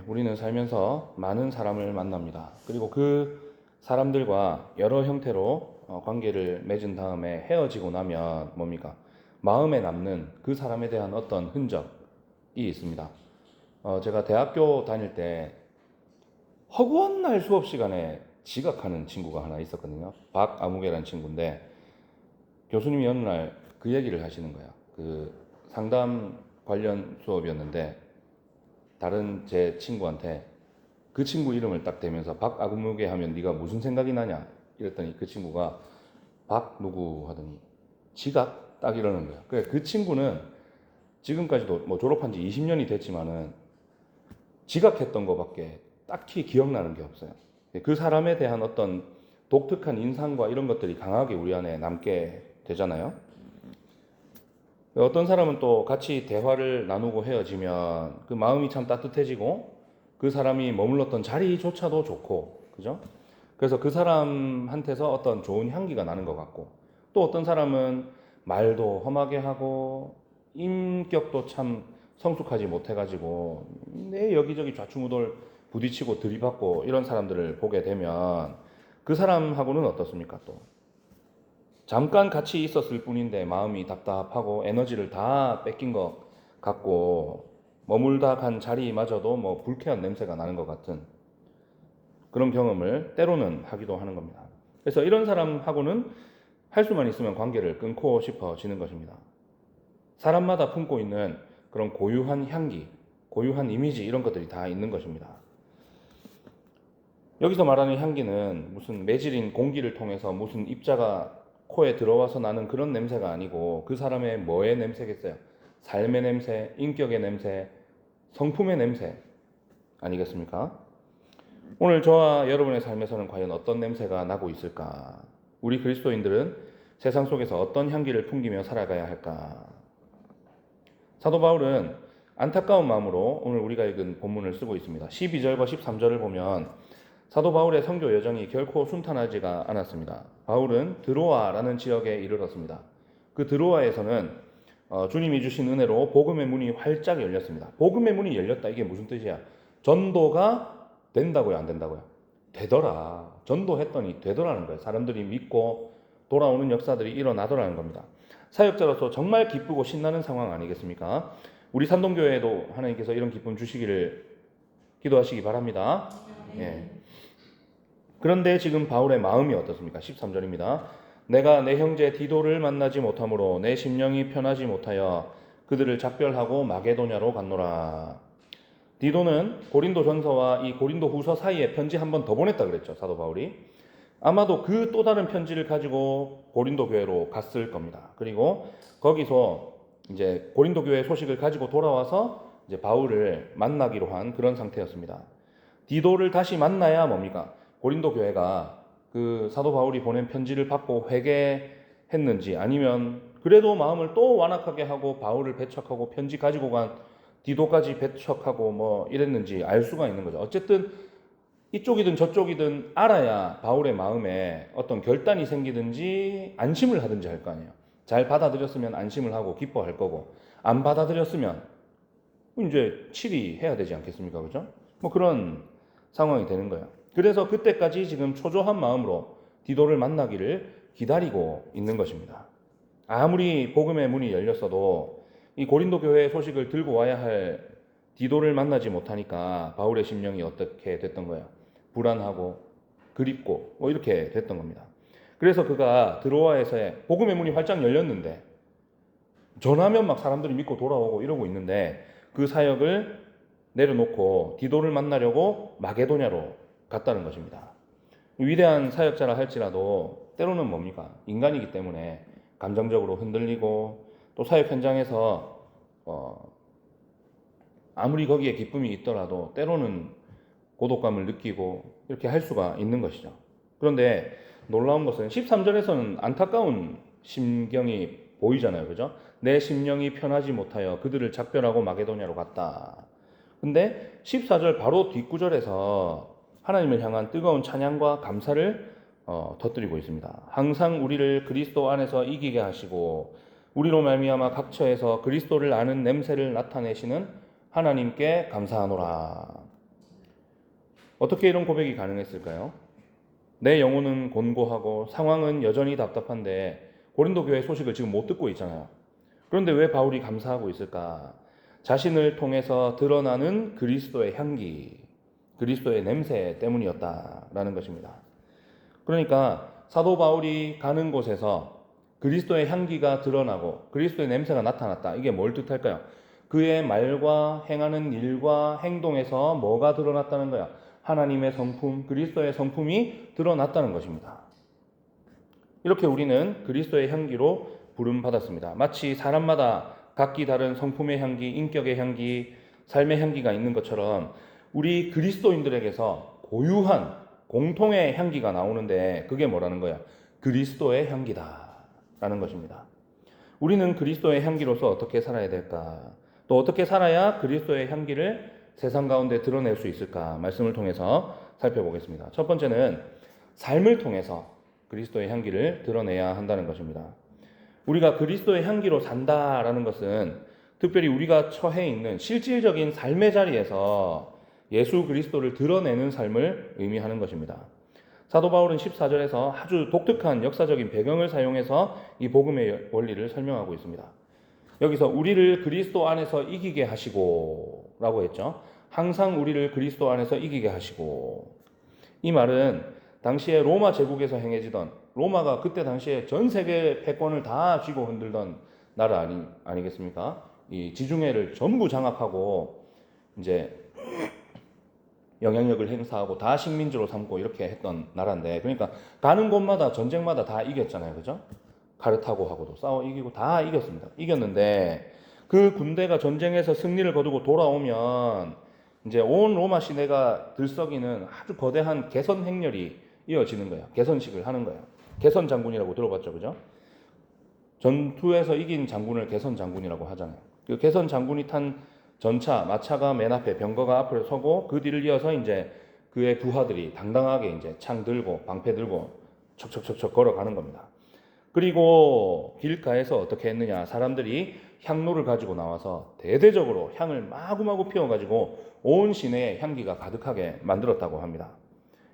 우리는 살면서 많은 사람을 만납니다. 그리고 그 사람들과 여러 형태로 관계를 맺은 다음에 헤어지고 나면 뭡니까? 마음에 남는 그 사람에 대한 어떤 흔적이 있습니다. 제가 대학교 다닐 때 허구한 날 수업 시간에 지각하는 친구가 하나 있었거든요. 박아무개라는 친구인데 교수님이 어느 날 그 얘기를 하시는 거야. 그 상담 관련 수업이었는데 다른 제 친구한테 그 친구 이름을 딱 대면서 박아무개 하면 네가 무슨 생각이 나냐 이랬더니 그 친구가 박 누구 하더니 지각 딱 이러는 거야. 그래 그 친구는 지금까지도 뭐 졸업한 지 20년이 됐지만은 지각했던 거밖에 딱히 기억나는 게 없어요. 그 사람에 대한 어떤 독특한 인상과 이런 것들이 강하게 우리 안에 남게 되잖아요. 어떤 사람은 또 같이 대화를 나누고 헤어지면 그 마음이 참 따뜻해지고 그 사람이 머물렀던 자리조차도 좋고, 그죠? 그래서 그 사람한테서 어떤 좋은 향기가 나는 것 같고, 또 어떤 사람은 말도 험하게 하고 인격도 참 성숙하지 못해가지고 내 여기저기 좌충우돌 부딪히고 들이받고 이런 사람들을 보게 되면 그 사람하고는 어떻습니까? 또 잠깐 같이 있었을 뿐인데 마음이 답답하고 에너지를 다 뺏긴 것 같고 머물다 간 자리마저도 뭐 불쾌한 냄새가 나는 것 같은 그런 경험을 때로는 하기도 하는 겁니다. 그래서 이런 사람하고는 할 수만 있으면 관계를 끊고 싶어지는 것입니다. 사람마다 품고 있는 그런 고유한 향기, 고유한 이미지 이런 것들이 다 있는 것입니다. 여기서 말하는 향기는 무슨 매질인 공기를 통해서 무슨 입자가 코에 들어와서 나는 그런 냄새가 아니고 그 사람의 뭐의 냄새겠어요? 삶의 냄새, 인격의 냄새, 성품의 냄새 아니겠습니까? 오늘 저와 여러분의 삶에서는 과연 어떤 냄새가 나고 있을까? 우리 그리스도인들은 세상 속에서 어떤 향기를 풍기며 살아가야 할까? 사도 바울은 안타까운 마음으로 오늘 우리가 읽은 본문을 쓰고 있습니다. 12절과 13절을 보면 사도 바울의 선교 여정이 결코 순탄하지가 않았습니다. 바울은 드로아라는 지역에 이르렀습니다. 그 드로아에서는 주님이 주신 은혜로 복음의 문이 활짝 열렸습니다. 복음의 문이 열렸다 이게 무슨 뜻이야? 전도가 된다고요, 안 된다고요? 되더라. 전도했더니 되더라는 거예요. 사람들이 믿고 돌아오는 역사들이 일어나더라는 겁니다. 사역자로서 정말 기쁘고 신나는 상황 아니겠습니까? 우리 산동교회에도 하나님께서 이런 기쁨 주시기를 기도하시기 바랍니다. 예. 그런데 지금 바울의 마음이 어떻습니까? 13절입니다. 내가 내 형제 디도를 만나지 못하므로 내 심령이 편하지 못하여 그들을 작별하고 마게도냐로 갔노라. 디도는 고린도 전서와 이 고린도 후서 사이에 편지 한 번 더 보냈다 그랬죠. 사도 바울이. 아마도 그 또 다른 편지를 가지고 고린도 교회로 갔을 겁니다. 그리고 거기서 이제 고린도 교회 소식을 가지고 돌아와서 이제 바울을 만나기로 한 그런 상태였습니다. 디도를 다시 만나야 뭡니까? 고린도 교회가 그 사도 바울이 보낸 편지를 받고 회개했는지 아니면 그래도 마음을 또 완악하게 하고 바울을 배척하고 편지 가지고 간 디도까지 배척하고 뭐 이랬는지 알 수가 있는 거죠. 어쨌든 이쪽이든 저쪽이든 알아야 바울의 마음에 어떤 결단이 생기든지 안심을 하든지 할 거 아니에요. 잘 받아들였으면 안심을 하고 기뻐할 거고 안 받아들였으면 이제 치리해야 되지 않겠습니까? 그죠? 뭐 그런 상황이 되는 거예요. 그래서 그때까지 지금 초조한 마음으로 디도를 만나기를 기다리고 있는 것입니다. 아무리 복음의 문이 열렸어도 이 고린도 교회의 소식을 들고 와야 할 디도를 만나지 못하니까 바울의 심령이 어떻게 됐던 거예요? 불안하고 그립고 뭐 이렇게 됐던 겁니다. 그래서 그가 드로아에서의 복음의 문이 활짝 열렸는데 전하면 막 사람들이 믿고 돌아오고 이러고 있는데 그 사역을 내려놓고 디도를 만나려고 마게도냐로 갔다는 것입니다. 위대한 사역자라 할지라도 때로는 뭡니까? 인간이기 때문에 감정적으로 흔들리고 또 사역 현장에서 아무리 거기에 기쁨이 있더라도 때로는 고독감을 느끼고 이렇게 할 수가 있는 것이죠. 그런데 놀라운 것은 13절에서는 안타까운 심경이 보이잖아요. 그죠? 내 심령이 편하지 못하여 그들을 작별하고 마게도냐로 갔다. 근데 14절 바로 뒷구절에서 하나님을 향한 뜨거운 찬양과 감사를 터뜨리고 있습니다. 항상 우리를 그리스도 안에서 이기게 하시고 우리로 말미암아 각처에서 그리스도를 아는 냄새를 나타내시는 하나님께 감사하노라. 어떻게 이런 고백이 가능했을까요? 내 영혼은 곤고하고 상황은 여전히 답답한데 고린도 교회 소식을 지금 못 듣고 있잖아요. 그런데 왜 바울이 감사하고 있을까? 자신을 통해서 드러나는 그리스도의 향기, 그리스도의 냄새 때문이었다라는 것입니다. 그러니까 사도 바울이 가는 곳에서 그리스도의 향기가 드러나고 그리스도의 냄새가 나타났다. 이게 뭘 뜻할까요? 그의 말과 행하는 일과 행동에서 뭐가 드러났다는 거야? 하나님의 성품, 그리스도의 성품이 드러났다는 것입니다. 이렇게 우리는 그리스도의 향기로 부름받았습니다. 마치 사람마다 각기 다른 성품의 향기, 인격의 향기, 삶의 향기가 있는 것처럼 우리 그리스도인들에게서 고유한 공통의 향기가 나오는데 그게 뭐라는 거야? 그리스도의 향기다 라는 것입니다. 우리는 그리스도의 향기로서 어떻게 살아야 될까? 또 어떻게 살아야 그리스도의 향기를 세상 가운데 드러낼 수 있을까? 말씀을 통해서 살펴보겠습니다. 첫 번째는 삶을 통해서 그리스도의 향기를 드러내야 한다는 것입니다. 우리가 그리스도의 향기로 산다라는 것은 특별히 우리가 처해 있는 실질적인 삶의 자리에서 예수 그리스도를 드러내는 삶을 의미하는 것입니다. 사도 바울은 14절에서 아주 독특한 역사적인 배경을 사용해서 이 복음의 원리를 설명하고 있습니다. 여기서 우리를 그리스도 안에서 이기게 하시고 라고 했죠. 항상 우리를 그리스도 안에서 이기게 하시고, 이 말은 당시에 로마 제국에서 행해지던, 로마가 그때 당시에 전 세계 패권을 다 쥐고 흔들던 나라 아니겠습니까? 이 지중해를 전부 장악하고 이제 영향력을 행사하고 다 식민지로 삼고 이렇게 했던 나라인데, 그러니까 가는 곳마다 전쟁마다 다 이겼잖아요. 그죠? 카르타고하고도 싸워 이기고 다 이겼습니다. 이겼는데 그 군대가 전쟁에서 승리를 거두고 돌아오면 이제 온 로마 시내가 들썩이는 아주 거대한 개선 행렬이 이어지는 거예요. 개선식을 하는 거예요. 개선 장군이라고 들어봤죠, 그죠? 전투에서 이긴 장군을 개선 장군이라고 하잖아요. 그 개선 장군이 탄 전차, 마차가 맨 앞에, 병거가 앞으로 서고 그 뒤를 이어서 이제 그의 부하들이 당당하게 이제 창 들고 방패 들고 척척척척 걸어가는 겁니다. 그리고 길가에서 어떻게 했느냐? 사람들이 향로를 가지고 나와서 대대적으로 향을 마구마구 피워가지고 온 시내에 향기가 가득하게 만들었다고 합니다.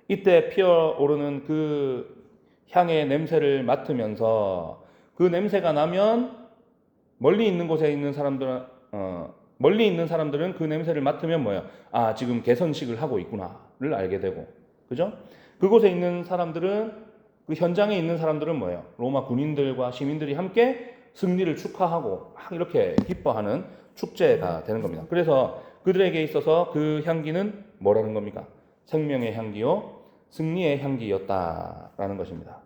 이때 피어오르는 그 향의 냄새를 맡으면서 그 냄새가 나면 멀리 있는 곳에 있는 사람들은 그 냄새를 맡으면 뭐예요? 아, 지금 개선식을 하고 있구나를 알게 되고, 그죠? 그곳에 있는 사람들은, 그 현장에 있는 사람들은 뭐예요? 로마 군인들과 시민들이 함께 승리를 축하하고 막 이렇게 기뻐하는 축제가 되는 겁니다. 그래서 그들에게 있어서 그 향기는 뭐라는 겁니까? 생명의 향기요, 승리의 향기였다라는 것입니다.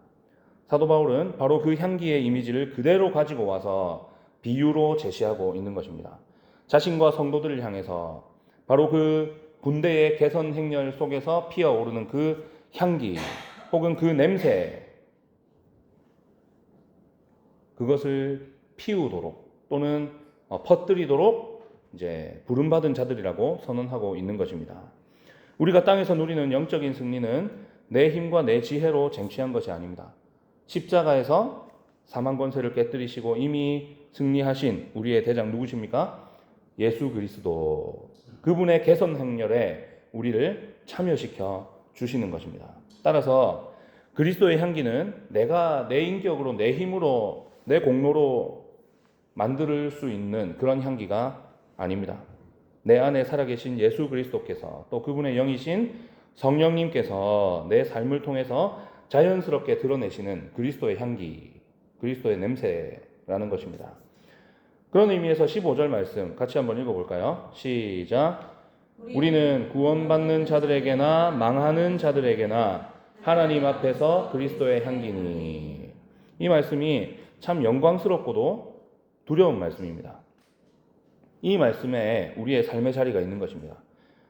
사도 바울은 바로 그 향기의 이미지를 그대로 가지고 와서 비유로 제시하고 있는 것입니다. 자신과 성도들을 향해서 바로 그 군대의 개선 행렬 속에서 피어오르는 그 향기 혹은 그 냄새, 그것을 피우도록 또는 퍼뜨리도록 이제 부름받은 자들이라고 선언하고 있는 것입니다. 우리가 땅에서 누리는 영적인 승리는 내 힘과 내 지혜로 쟁취한 것이 아닙니다. 십자가에서 사망 권세를 깨뜨리시고 이미 승리하신 우리의 대장 누구십니까? 예수 그리스도. 그분의 개선 행렬에 우리를 참여시켜 주시는 것입니다. 따라서 그리스도의 향기는 내가 내 인격으로, 내 힘으로, 내 공로로 만들 수 있는 그런 향기가 아닙니다. 내 안에 살아계신 예수 그리스도께서 또 그분의 영이신 성령님께서 내 삶을 통해서 자연스럽게 드러내시는 그리스도의 향기, 그리스도의 냄새라는 것입니다. 그런 의미에서 15절 말씀 같이 한번 읽어볼까요? 시작. 우리는 구원받는 자들에게나 망하는 자들에게나 하나님 앞에서 그리스도의 향기니. 이 말씀이 참 영광스럽고도 두려운 말씀입니다. 이 말씀에 우리의 삶의 자리가 있는 것입니다.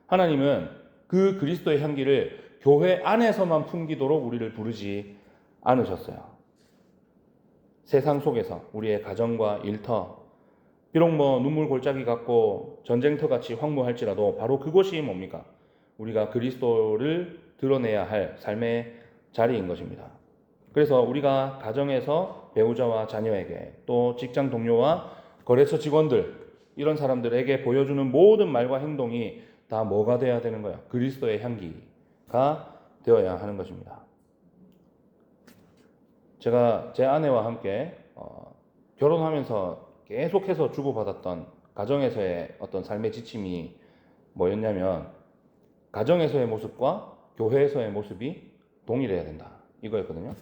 하나님은 그 그리스도의 향기를 교회 안에서만 풍기도록 우리를 부르지 않으셨어요. 세상 속에서 우리의 가정과 일터, 비록 눈물 골짜기 같고 전쟁터 같이 황무할지라도 바로 그곳이 뭡니까? 우리가 그리스도를 드러내야 할 삶의 자리인 것입니다. 그래서 우리가 가정에서 배우자와 자녀에게, 또 직장 동료와 거래처 직원들, 이런 사람들에게 보여주는 모든 말과 행동이 다 뭐가 돼야 되는 거야? 그리스도의 향기, 되어야 하는 것입니다. 제가 제 아내와 함께 결혼하면서 계속해서 주고받았던 가정에서의 어떤 삶의 지침이 뭐였냐면, 가정에서의 모습과 교회에서의 모습이 동일해야 된다, 이거였거든요.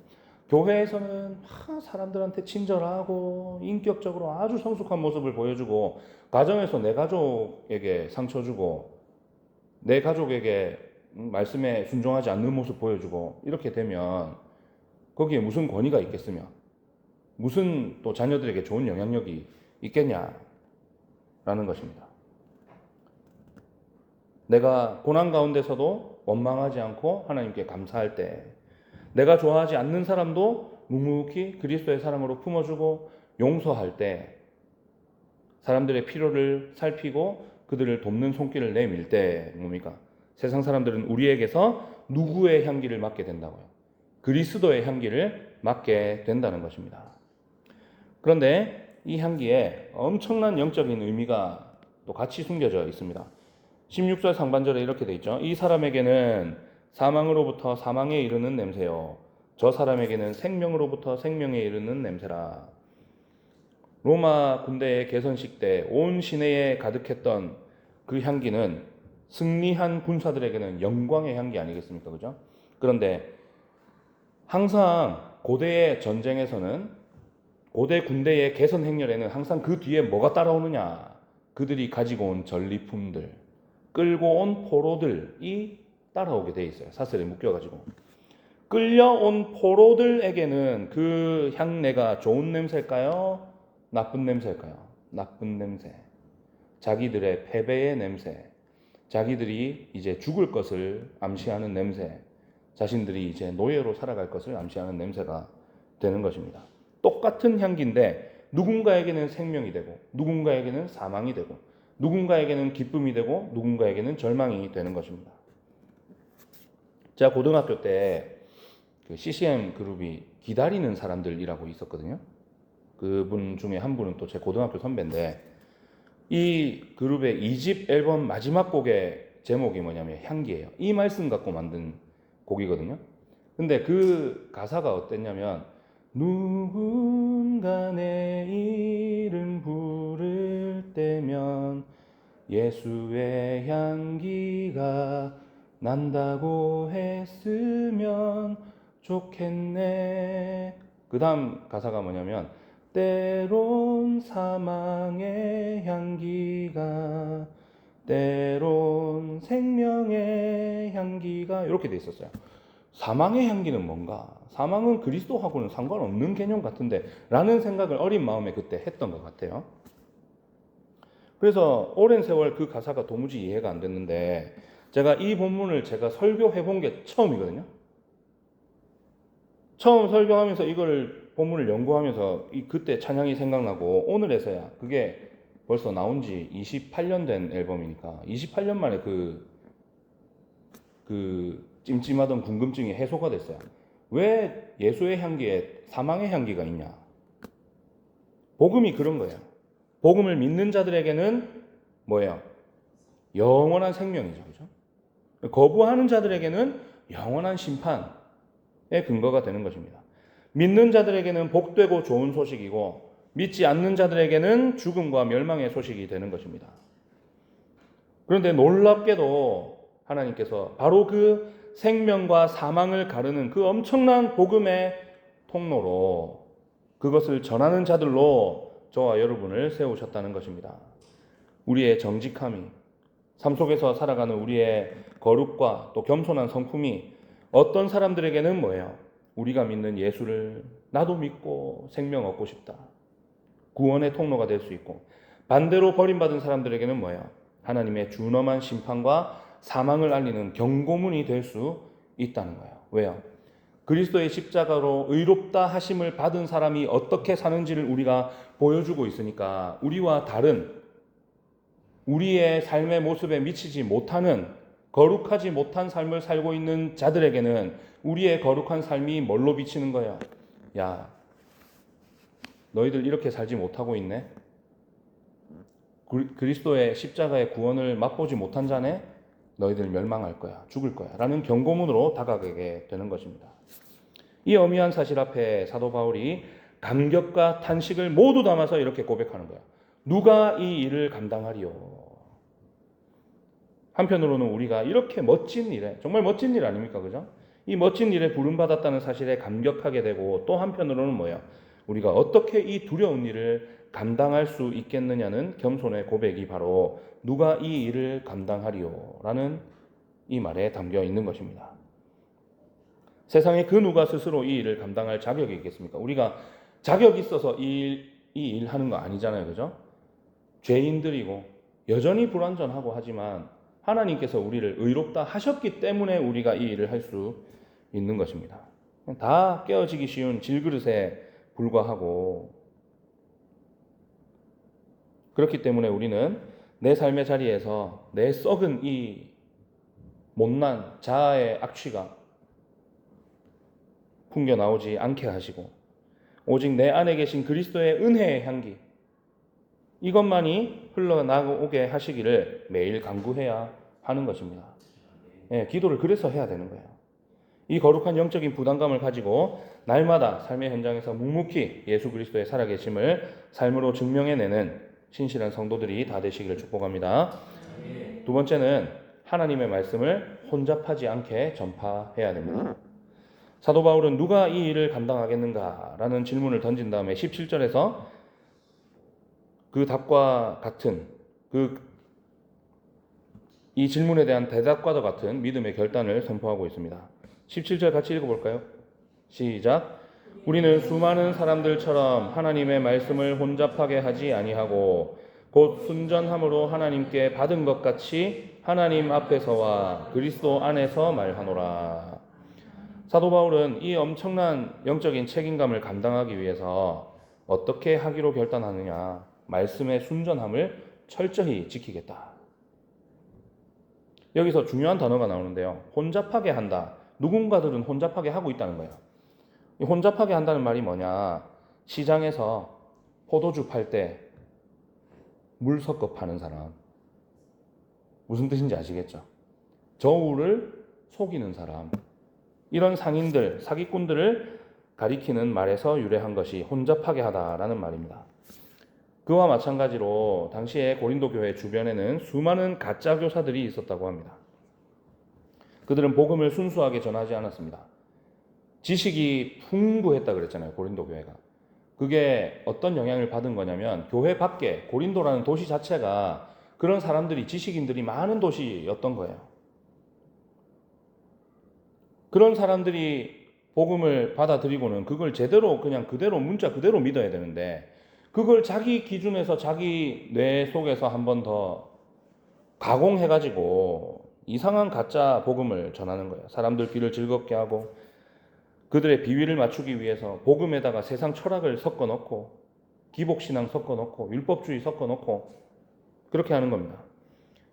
교회에서는 사람들한테 친절하고 인격적으로 아주 성숙한 모습을 보여주고, 가정에서 내 가족에게 상처 주고 내 가족에게 말씀에 순종하지 않는 모습 보여주고, 이렇게 되면 거기에 무슨 권위가 있겠으며 무슨 또 자녀들에게 좋은 영향력이 있겠냐라는 것입니다. 내가 고난 가운데서도 원망하지 않고 하나님께 감사할 때, 내가 좋아하지 않는 사람도 묵묵히 그리스도의 사랑으로 품어주고 용서할 때, 사람들의 필요를 살피고 그들을 돕는 손길을 내밀 때 뭡니까? 세상 사람들은 우리에게서 누구의 향기를 맡게 된다고요? 그리스도의 향기를 맡게 된다는 것입니다. 그런데 이 향기에 엄청난 영적인 의미가 또 같이 숨겨져 있습니다. 16절 상반절에 이렇게 돼 있죠. 이 사람에게는 사망으로부터 사망에 이르는 냄새요, 저 사람에게는 생명으로부터 생명에 이르는 냄새라. 로마 군대의 개선식 때 온 시내에 가득했던 그 향기는 승리한 군사들에게는 영광의 향기 아니겠습니까? 그죠? 그런데 항상 고대의 전쟁에서는, 고대 군대의 개선 행렬에는 항상 그 뒤에 뭐가 따라오느냐? 그들이 가지고 온 전리품들, 끌고 온 포로들이 따라오게 돼 있어요. 사슬에 묶여가지고. 끌려온 포로들에게는 그 향내가 좋은 냄새일까요? 나쁜 냄새일까요? 나쁜 냄새. 자기들의 패배의 냄새, 자기들이 이제 죽을 것을 암시하는 냄새, 자신들이 이제 노예로 살아갈 것을 암시하는 냄새가 되는 것입니다. 똑같은 향기인데 누군가에게는 생명이 되고 누군가에게는 사망이 되고 누군가에게는 기쁨이 되고 누군가에게는 절망이 되는 것입니다. 제가 고등학교 때 그 CCM 그룹이 기다리는 사람들이라고 있었거든요. 그분 중에 한 분은 또 제 고등학교 선배인데, 이 그룹의 2집 앨범 마지막 곡의 제목이 뭐냐면 향기예요. 이 말씀 갖고 만든 곡이거든요. 근데 그 가사가 어땠냐면, 누군가 내 이름 부를 때면 예수의 향기가 난다고 했으면 좋겠네. 그 다음 가사가 뭐냐면, 때론 사망의 향기가, 때론 생명의 향기가, 이렇게 돼 있었어요. 사망의 향기는 뭔가? 사망은 그리스도하고는 상관없는 개념 같은데 라는 생각을 어린 마음에 그때 했던 것 같아요. 그래서 오랜 세월 그 가사가 도무지 이해가 안 됐는데, 제가 이 본문을 제가 설교해 본 게 처음이거든요. 처음 설교하면서 이걸 본문을 연구하면서 그때 찬양이 생각나고, 오늘에서야, 그게 벌써 나온 지 28년 된 앨범이니까 28년 만에 그 찜찜하던 궁금증이 해소가 됐어요. 왜 예수의 향기에 사망의 향기가 있냐? 복음이 그런 거예요. 복음을 믿는 자들에게는 뭐예요? 영원한 생명이죠. 그죠? 거부하는 자들에게는 영원한 심판의 근거가 되는 것입니다. 믿는 자들에게는 복되고 좋은 소식이고, 믿지 않는 자들에게는 죽음과 멸망의 소식이 되는 것입니다. 그런데 놀랍게도 하나님께서 바로 그 생명과 사망을 가르는 그 엄청난 복음의 통로로, 그것을 전하는 자들로 저와 여러분을 세우셨다는 것입니다. 우리의 정직함이, 삶 속에서 살아가는 우리의 거룩과 또 겸손한 성품이 어떤 사람들에게는 뭐예요? 우리가 믿는 예수를 나도 믿고 생명 얻고 싶다, 구원의 통로가 될 수 있고, 반대로 버림받은 사람들에게는 뭐예요? 하나님의 준엄한 심판과 사망을 알리는 경고문이 될 수 있다는 거예요. 왜요? 그리스도의 십자가로 의롭다 하심을 받은 사람이 어떻게 사는지를 우리가 보여주고 있으니까, 우리와 다른, 우리의 삶의 모습에 미치지 못하는, 거룩하지 못한 삶을 살고 있는 자들에게는 우리의 거룩한 삶이 뭘로 비치는 거예요? 야, 너희들 이렇게 살지 못하고 있네? 그리스도의 십자가의 구원을 맛보지 못한 자네? 너희들 멸망할 거야, 죽을 거야 라는 경고문으로 다가가게 되는 것입니다. 이 엄미한 사실 앞에 사도 바울이 감격과 탄식을 모두 담아서 이렇게 고백하는 거야. 누가 이 일을 감당하리요? 한편으로는 우리가 이렇게 멋진 일에, 정말 멋진 일 아닙니까? 그죠? 이 멋진 일에 부름받았다는 사실에 감격하게 되고, 또 한편으로는 뭐예요? 우리가 어떻게 이 두려운 일을 감당할 수 있겠느냐는 겸손의 고백이 바로 누가 이 일을 감당하리요? 라는 이 말에 담겨 있는 것입니다. 세상에 그 누가 스스로 이 일을 감당할 자격이 있겠습니까? 우리가 자격이 있어서 이 일 하는 거 아니잖아요. 그죠? 죄인들이고 여전히 불완전하고 하지만 하나님께서 우리를 의롭다 하셨기 때문에 우리가 이 일을 할 수 있는 것입니다. 다 깨어지기 쉬운 질그릇에 불과하고, 그렇기 때문에 우리는 내 삶의 자리에서 내 썩은 이 못난 자아의 악취가 풍겨 나오지 않게 하시고, 오직 내 안에 계신 그리스도의 은혜의 향기, 이것만이 흘러나오게 하시기를 매일 간구해야 하는 것입니다. 기도를 그래서 해야 되는 거예요. 이 거룩한 영적인 부담감을 가지고 날마다 삶의 현장에서 묵묵히 예수 그리스도의 살아계심을 삶으로 증명해내는 신실한 성도들이 다 되시기를 축복합니다. 두 번째는 하나님의 말씀을 혼잡하지 않게 전파해야 됩니다. 사도 바울은 누가 이 일을 감당하겠는가라는 질문을 던진 다음에 17절에서 그 답과 같은 이 질문에 대한 대답과도 같은 믿음의 결단을 선포하고 있습니다. 17절 같이 읽어볼까요? 시작. 우리는 수많은 사람들처럼 하나님의 말씀을 혼잡하게 하지 아니하고 곧 순전함으로 하나님께 받은 것 같이 하나님 앞에서와 그리스도 안에서 말하노라. 사도 바울은 이 엄청난 영적인 책임감을 감당하기 위해서 어떻게 하기로 결단하느냐? 말씀의 순전함을 철저히 지키겠다. 여기서 중요한 단어가 나오는데요. 혼잡하게 한다. 누군가들은 혼잡하게 하고 있다는 거예요. 이 혼잡하게 한다는 말이 뭐냐? 시장에서 포도주 팔 때 물 섞어 파는 사람. 무슨 뜻인지 아시겠죠? 저울을 속이는 사람. 이런 상인들, 사기꾼들을 가리키는 말에서 유래한 것이 혼잡하게 하다라는 말입니다. 그와 마찬가지로 당시에 고린도 교회 주변에는 수많은 가짜 교사들이 있었다고 합니다. 그들은 복음을 순수하게 전하지 않았습니다. 지식이 풍부했다 그랬잖아요, 고린도 교회가. 그게 어떤 영향을 받은 거냐면 교회 밖에 고린도라는 도시 자체가 그런 사람들이, 지식인들이 많은 도시였던 거예요. 그런 사람들이 복음을 받아들이고는 그걸 제대로 그냥 그대로 문자 그대로 믿어야 되는데, 그걸 자기 기준에서 자기 뇌 속에서 한 번 더 가공해가지고 이상한 가짜 복음을 전하는 거예요. 사람들 귀를 즐겁게 하고 그들의 비위를 맞추기 위해서 복음에다가 세상 철학을 섞어 넣고 기복신앙 섞어 넣고 율법주의 섞어 넣고 그렇게 하는 겁니다.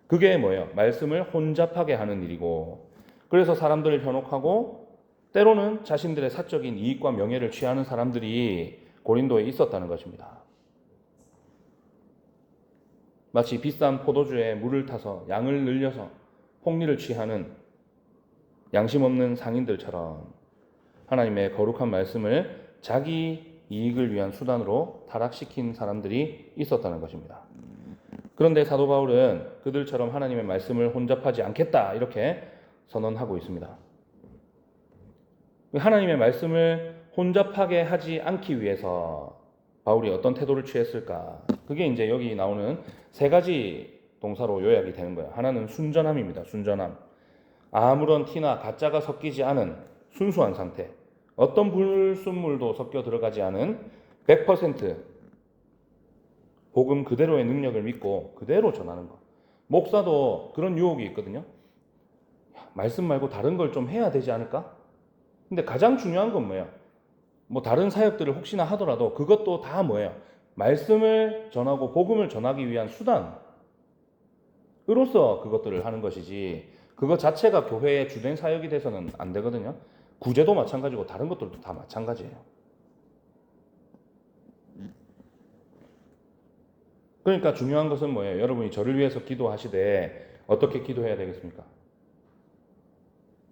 그게 뭐예요? 말씀을 혼잡하게 하는 일이고, 그래서 사람들을 현혹하고 때로는 자신들의 사적인 이익과 명예를 취하는 사람들이 고린도에 있었다는 것입니다. 마치 비싼 포도주에 물을 타서 양을 늘려서 폭리를 취하는 양심 없는 상인들처럼 하나님의 거룩한 말씀을 자기 이익을 위한 수단으로 타락시킨 사람들이 있었다는 것입니다. 그런데 사도 바울은 그들처럼 하나님의 말씀을 혼잡하지 않겠다 이렇게 선언하고 있습니다. 하나님의 말씀을 혼잡하게 하지 않기 위해서 바울이 어떤 태도를 취했을까? 그게 이제 여기 나오는 세 가지 동사로 요약이 되는 거예요. 하나는 순전함입니다. 순전함. 아무런 티나 가짜가 섞이지 않은 순수한 상태. 어떤 불순물도 섞여 들어가지 않은 100% 복음 그대로의 능력을 믿고 그대로 전하는 것. 목사도 그런 유혹이 있거든요. 말씀 말고 다른 걸 좀 해야 되지 않을까? 근데 가장 중요한 건 뭐예요? 뭐 다른 사역들을 혹시나 하더라도 그것도 다 뭐예요? 말씀을 전하고 복음을 전하기 위한 수단으로서 그것들을 하는 것이지, 그것 자체가 교회의 주된 사역이 돼서는 안 되거든요. 구제도 마찬가지고 다른 것들도 다 마찬가지예요. 그러니까 중요한 것은 뭐예요? 여러분이 저를 위해서 기도하시되 어떻게 기도해야 되겠습니까?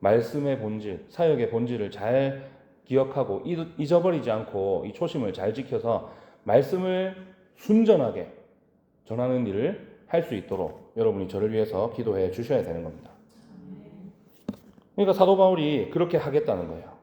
말씀의 본질, 사역의 본질을 잘 기억하고 잊어버리지 않고 이 초심을 잘 지켜서 말씀을 순전하게 전하는 일을 할 수 있도록 여러분이 저를 위해서 기도해 주셔야 되는 겁니다. 그러니까 사도 바울이 그렇게 하겠다는 거예요.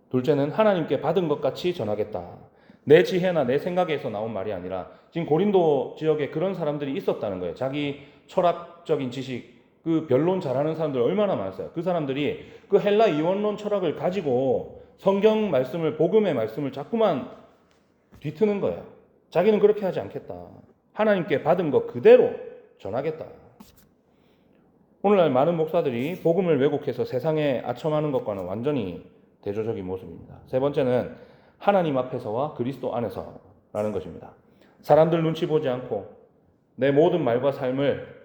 둘째는 하나님께 받은 것 같이 전하겠다. 내 지혜나 내 생각에서 나온 말이 아니라 지금 고린도 지역에 그런 사람들이 있었다는 거예요. 자기 철학적인 지식, 그 변론 잘하는 사람들 얼마나 많았어요. 그 사람들이 그 헬라 이원론 철학을 가지고 성경 말씀을, 복음의 말씀을 자꾸만 뒤트는 거예요. 자기는 그렇게 하지 않겠다. 하나님께 받은 것 그대로 전하겠다. 오늘날 많은 목사들이 복음을 왜곡해서 세상에 아첨하는 것과는 완전히 대조적인 모습입니다. 세 번째는 하나님 앞에서와 그리스도 안에서라는 것입니다. 사람들 눈치 보지 않고 내 모든 말과 삶을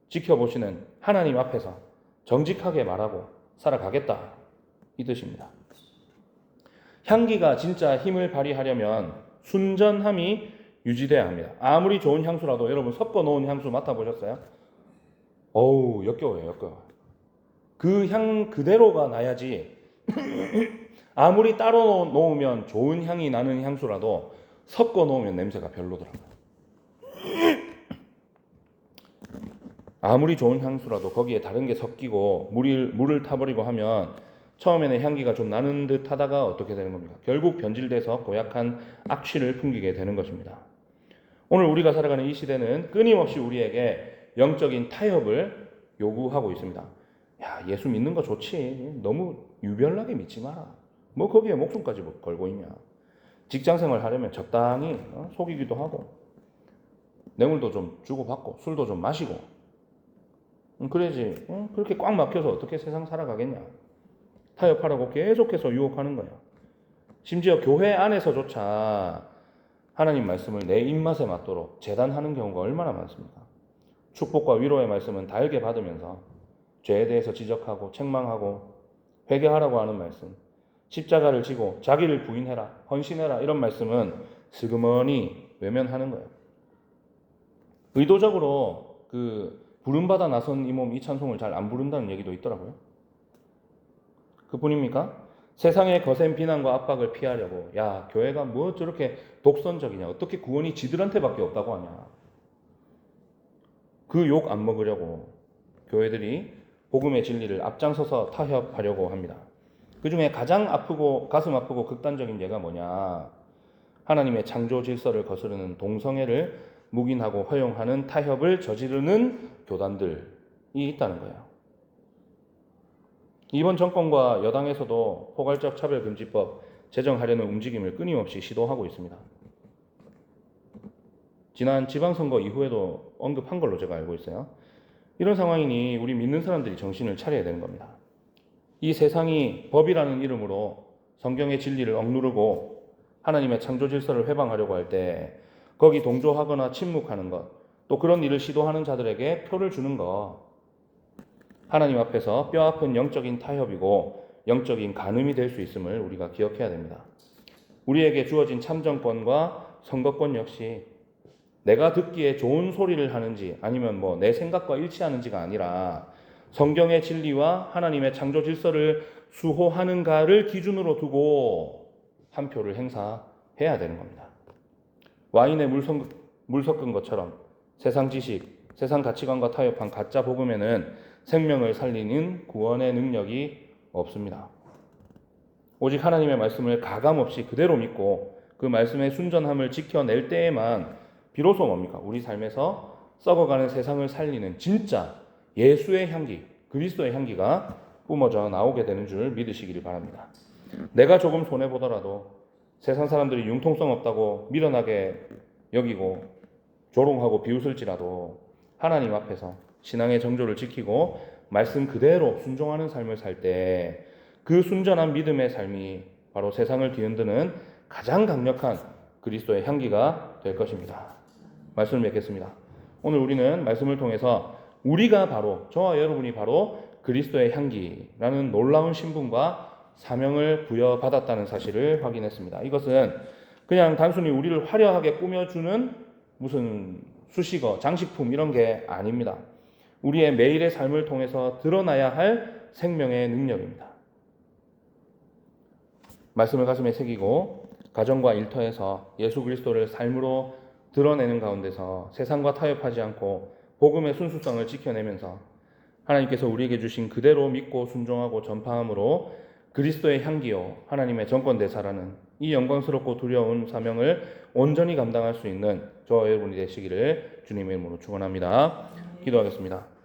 지켜보시는 하나님 앞에서 정직하게 말하고 살아가겠다, 이 뜻입니다. 향기가 진짜 힘을 발휘하려면 순전함이 유지돼야 합니다. 아무리 좋은 향수라도 여러분 섞어 놓은 향수 맡아보셨어요? 어우, 역겨워요, 역겨워. 그 향 그대로가 나야지. 아무리 따로 놓으면 좋은 향이 나는 향수라도 섞어 놓으면 냄새가 별로더라고요. 아무리 좋은 향수라도 거기에 다른 게 섞이고 물을 타버리고 하면 처음에는 향기가 좀 나는 듯 하다가 어떻게 되는 겁니까? 결국 변질돼서 고약한 악취를 풍기게 되는 것입니다. 오늘 우리가 살아가는 이 시대는 끊임없이 우리에게 영적인 타협을 요구하고 있습니다. 야, 예수 믿는 거 좋지. 너무 유별나게 믿지 마라. 뭐 거기에 목숨까지 걸고 있냐. 직장생활 하려면 적당히 속이기도 하고 뇌물도 좀 주고받고 술도 좀 마시고 그래야지. 그렇게 꽉 막혀서 어떻게 세상 살아가겠냐. 타협하라고 계속해서 유혹하는 거예요. 심지어 교회 안에서조차 하나님 말씀을 내 입맛에 맞도록 재단하는 경우가 얼마나 많습니까? 축복과 위로의 말씀은 달게 받으면서 죄에 대해서 지적하고 책망하고 회개하라고 하는 말씀, 십자가를 지고 자기를 부인해라, 헌신해라, 이런 말씀은 슬그머니 외면하는 거예요. 의도적으로 그 부름받아 나선 이 몸 이 찬송을 잘 안 부른다는 얘기도 있더라고요. 그뿐입니까? 세상의 거센 비난과 압박을 피하려고, 야, 교회가 뭐 저렇게 독선적이냐, 어떻게 구원이 지들한테밖에 없다고 하냐, 그 욕 안 먹으려고 교회들이 복음의 진리를 앞장서서 타협하려고 합니다. 그 중에 가장 아프고 가슴 아프고 극단적인 예가 뭐냐, 하나님의 창조 질서를 거스르는 동성애를 묵인하고 허용하는 타협을 저지르는 교단들이 있다는 거예요. 이번 정권과 여당에서도 포괄적 차별금지법 제정하려는 움직임을 끊임없이 시도하고 있습니다. 지난 지방선거 이후에도 언급한 걸로 제가 알고 있어요. 이런 상황이니 우리 믿는 사람들이 정신을 차려야 되는 겁니다. 이 세상이 법이라는 이름으로 성경의 진리를 억누르고 하나님의 창조 질서를 회방하려고 할 때 거기 동조하거나 침묵하는 것, 또 그런 일을 시도하는 자들에게 표를 주는 것, 하나님 앞에서 뼈아픈 영적인 타협이고 영적인 간음이 될 수 있음을 우리가 기억해야 됩니다. 우리에게 주어진 참정권과 선거권 역시 내가 듣기에 좋은 소리를 하는지 아니면 뭐 내 생각과 일치하는지가 아니라 성경의 진리와 하나님의 창조 질서를 수호하는가를 기준으로 두고 한 표를 행사해야 되는 겁니다. 와인에 물 섞은 것처럼 세상 지식, 세상 가치관과 타협한 가짜 복음에는 생명을 살리는 구원의 능력이 없습니다. 오직 하나님의 말씀을 가감없이 그대로 믿고 그 말씀의 순전함을 지켜낼 때에만 비로소 뭡니까? 우리 삶에서 썩어가는 세상을 살리는 진짜 예수의 향기, 그리스도의 향기가 뿜어져 나오게 되는 줄 믿으시기를 바랍니다. 내가 조금 손해보더라도 세상 사람들이 융통성 없다고 미련하게 여기고 조롱하고 비웃을지라도 하나님 앞에서 신앙의 정조를 지키고 말씀 그대로 순종하는 삶을 살 때 그 순전한 믿음의 삶이 바로 세상을 뒤흔드는 가장 강력한 그리스도의 향기가 될 것입니다. 말씀을 맺겠습니다. 오늘 우리는 말씀을 통해서 우리가 바로, 저와 여러분이 바로 그리스도의 향기라는 놀라운 신분과 사명을 부여받았다는 사실을 확인했습니다. 이것은 그냥 단순히 우리를 화려하게 꾸며주는 무슨 수식어, 장식품 이런 게 아닙니다. 우리의 매일의 삶을 통해서 드러나야 할 생명의 능력입니다. 말씀을 가슴에 새기고 가정과 일터에서 예수 그리스도를 삶으로 드러내는 가운데서 세상과 타협하지 않고 복음의 순수성을 지켜내면서 하나님께서 우리에게 주신 그대로 믿고 순종하고 전파함으로 그리스도의 향기요 하나님의 정권대사라는 이 영광스럽고 두려운 사명을 온전히 감당할 수 있는 저와 여러분이 되시기를 주님의 이름으로 축원합니다. 기도하겠습니다.